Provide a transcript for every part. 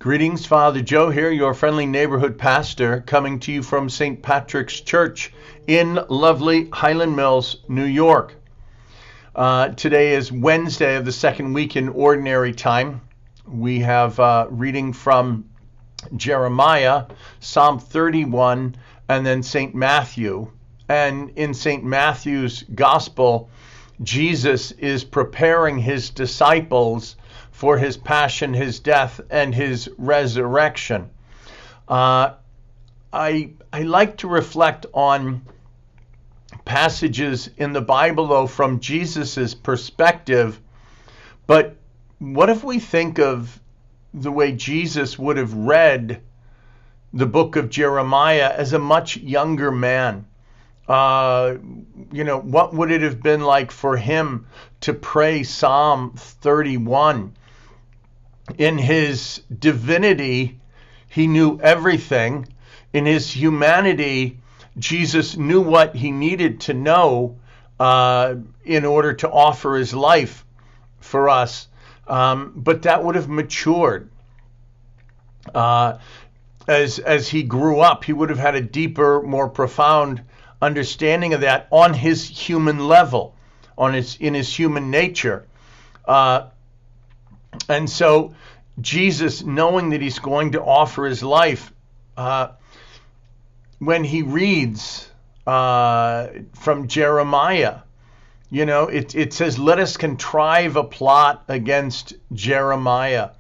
Greetings, Father Joe here, your friendly neighborhood pastor, coming to you from St. Patrick's Church in lovely Highland Mills, New York. Today is Wednesday of the second week in Ordinary Time. We have reading from Jeremiah, Psalm 31, and then St. Matthew. And in St. Matthew's Gospel, Jesus is preparing his disciples for his passion, his death, and his resurrection. I like to reflect on passages in the Bible, though, from Jesus's perspective. But what if we think of the way Jesus would have read the book of Jeremiah as a much younger man? What would it have been like for him to pray Psalm 31? In his divinity, he knew everything. In his humanity, Jesus knew what he needed to know in order to offer his life for us. But that would have matured. As he grew up, he would have had a deeper, more profound understanding of that on his human level, in his human nature. And so Jesus, knowing that he's going to offer his life, when he reads from Jeremiah, it says, let us contrive a plot against Jeremiah.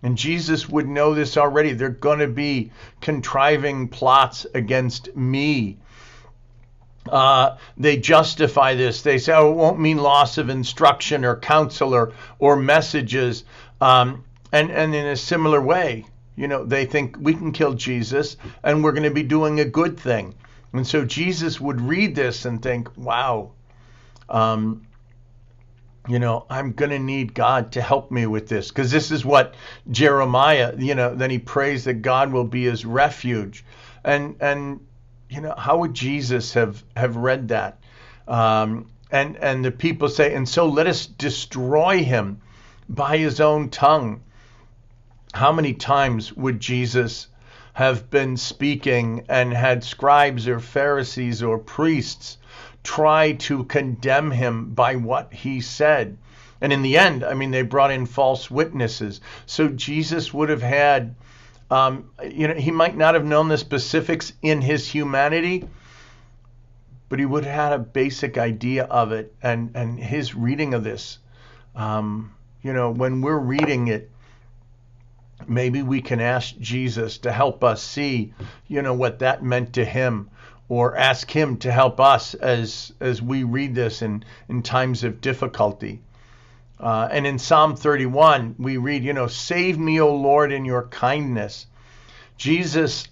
And Jesus would know this already. They're going to be contriving plots against me. They justify this. They say, it won't mean loss of instruction or counsel or messages. And in a similar way, they think we can kill Jesus and we're going to be doing a good thing. And so Jesus would read this and think, wow, I'm going to need God to help me with this. Because this is what Jeremiah, then he prays that God will be his refuge. And how would Jesus have read that? And the people say, and so let us destroy him by his own tongue. How many times would Jesus have been speaking and had scribes or Pharisees or priests try to condemn him by what he said? And in the end, they brought in false witnesses. So Jesus would have had, he might not have known the specifics in his humanity, but he would have had a basic idea of it. And his reading of this, when we're reading it, maybe we can ask Jesus to help us see, what that meant to him, or ask him to help us as we read this in times of difficulty. And in Psalm 31, we read, save me, O Lord, in your kindness. Jesus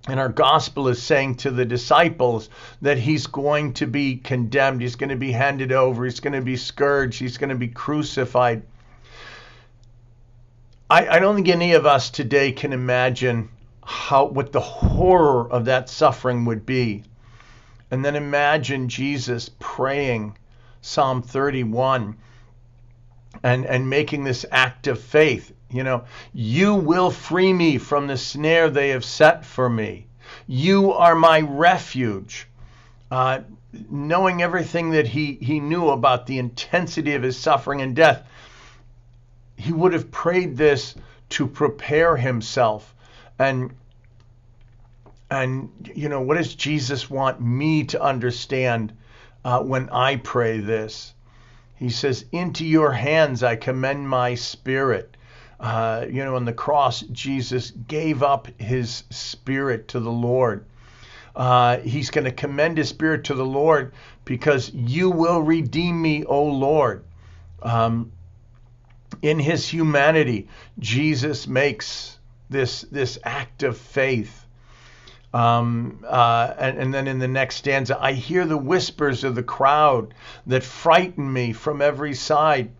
in our gospel is saying to the disciples that he's going to be condemned. He's going to be handed over. He's going to be scourged. He's going to be crucified. I don't think any of us today can imagine what the horror of that suffering would be. And then imagine Jesus praying Psalm 31 and making this act of faith. You will free me from the snare they have set for me. You are my refuge. Knowing everything that he knew about the intensity of his suffering and death, he would have prayed this to prepare himself. And what does Jesus want me to understand when I pray this? He says, into your hands I commend my spirit. On the cross, Jesus gave up his spirit to the Lord. He's going to commend his spirit to the Lord because you will redeem me, O Lord. In his humanity, Jesus makes this act of faith. And then in the next stanza, I hear the whispers of the crowd that frighten me from every side.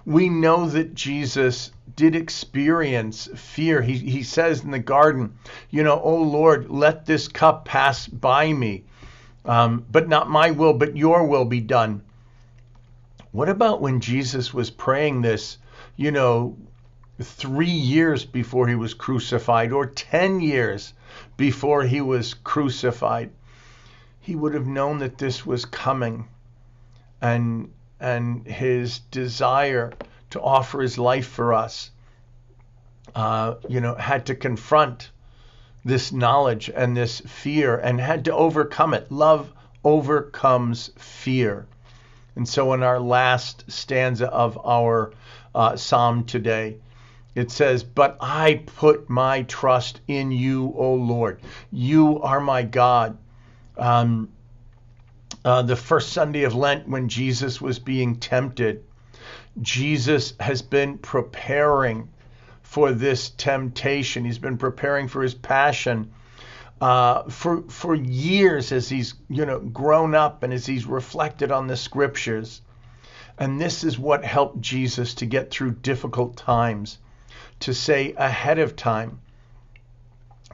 We know that Jesus did experience fear. He says in the garden, oh Lord, let this cup pass by me, but not my will, but your will be done. What about when Jesus was praying this, 3 years before he was crucified, or 10 years before he was crucified, he would have known that this was coming, and his desire to offer his life for us, had to confront this knowledge and this fear and had to overcome it. Love overcomes fear. And so in our last stanza of our psalm today, it says, "But I put my trust in you, O Lord. You are my God." The first Sunday of Lent, when Jesus was being tempted, Jesus has been preparing for this temptation. He's been preparing for his passion for years, as he's grown up and as he's reflected on the scriptures. And this is what helped Jesus to get through difficult times, to say ahead of time,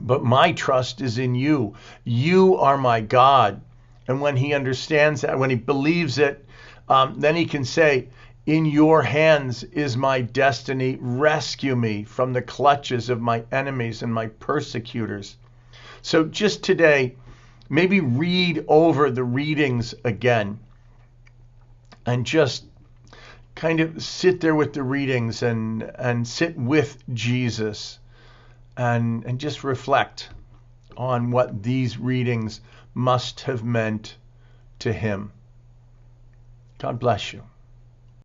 "But my trust is in you. You are my God." And when he understands that, when he believes it, then he can say, "In your hands is my destiny. Rescue me from the clutches of my enemies and my persecutors." So just today, maybe read over the readings again and just kind of sit there with the readings and sit with Jesus and just reflect on what these readings must have meant to him. God bless you.